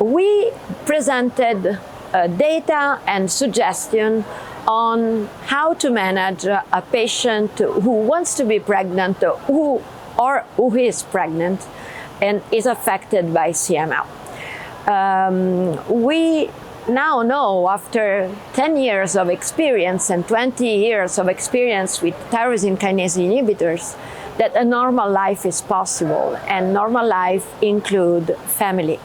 we presented data and suggestion on how to manage a patient who wants to be pregnant who is pregnant and is affected by CML. We now know, after 10 years of experience and 20 years of experience with tyrosine kinase inhibitors, that a normal life is possible, and normal life include family.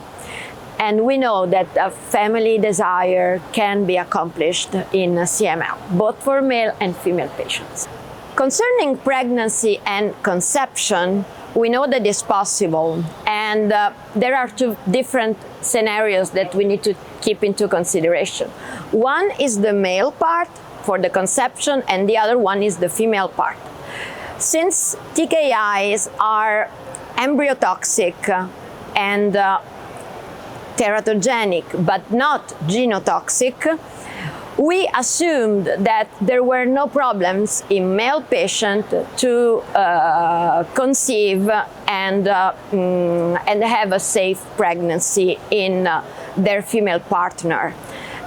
And we know that a family desire can be accomplished in CML, both for male and female patients. Concerning pregnancy and conception, we know that it's possible, and there are two different scenarios that we need to keep into consideration. One is the male part for the conception, and the other one is the female part. Since TKIs are embryotoxic and teratogenic, but not genotoxic, we assumed that there were no problems in male patients to conceive and have a safe pregnancy in their female partner.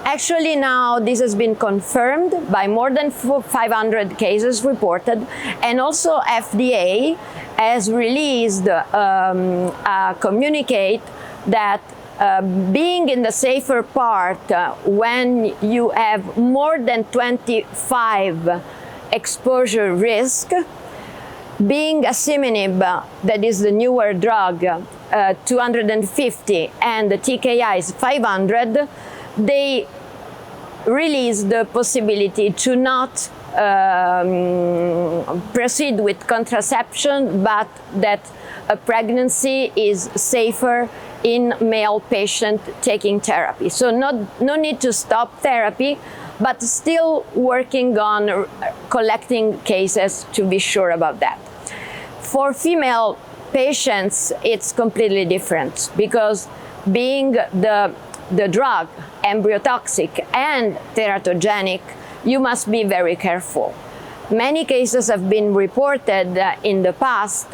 Actually, now this has been confirmed by more than 500 cases reported, and also FDA has released a communique that being in the safer part when you have more than 25 exposure risk, being Imatinib, that is the newer drug, 250, and the TKIs 500, they release the possibility to not proceed with contraception, but that a pregnancy is safer in male patient taking therapy. So no need to stop therapy, but still working on collecting cases to be sure about that. For female patients, it's completely different, because being the drug embryotoxic and teratogenic, you must be very careful. Many cases have been reported in the past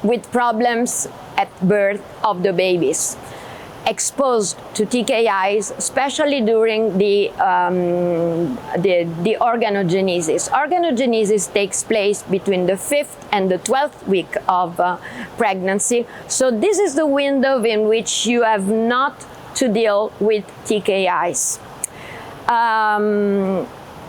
with problems at birth of the babies, exposed to TKIs, especially during the organogenesis. Organogenesis takes place between the 5th and the 12th week of pregnancy. So this is the window in which you have not to deal with TKIs.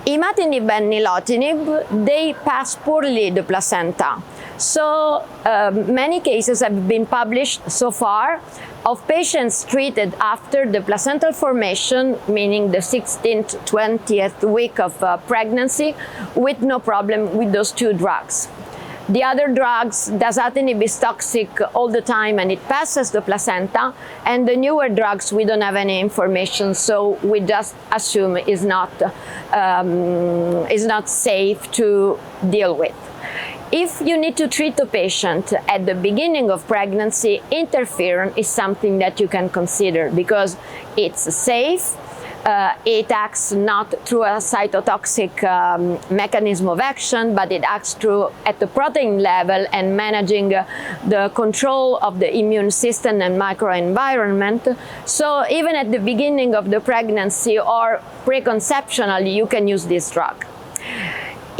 Imatinib and Nilotinib, they pass poorly the placenta. So many cases have been published so far of patients treated after the placental formation, meaning the 16th, 20th week of pregnancy, with no problem with those two drugs. The other drugs, Dasatinib is toxic all the time and it passes the placenta, and the newer drugs we don't have any information, so we just assume is not safe to deal with. If you need to treat a patient at the beginning of pregnancy, interferon is something that you can consider, because it's safe. It acts not through a cytotoxic mechanism of action, but it acts through at the protein level and managing the control of the immune system and microenvironment. So even at the beginning of the pregnancy or preconceptionally, you can use this drug.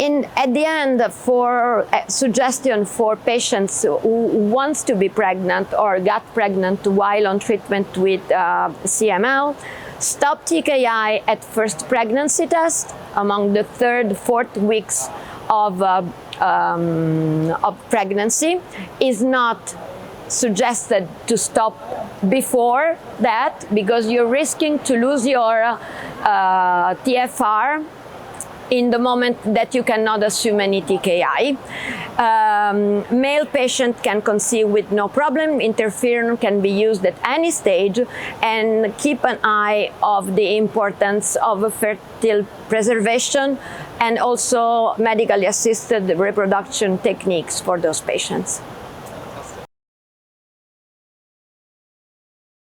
At the end, for suggestion for patients who wants to be pregnant or got pregnant while on treatment with CML, stop TKI at first pregnancy test among the 3rd, 4th weeks of pregnancy. Is not suggested to stop before that, because you're risking to lose your TFR in the moment that you cannot assume any TKI. Male patient can conceive with no problem. Interferon can be used at any stage, and keep an eye of the importance of fertile preservation and also medically assisted reproduction techniques for those patients.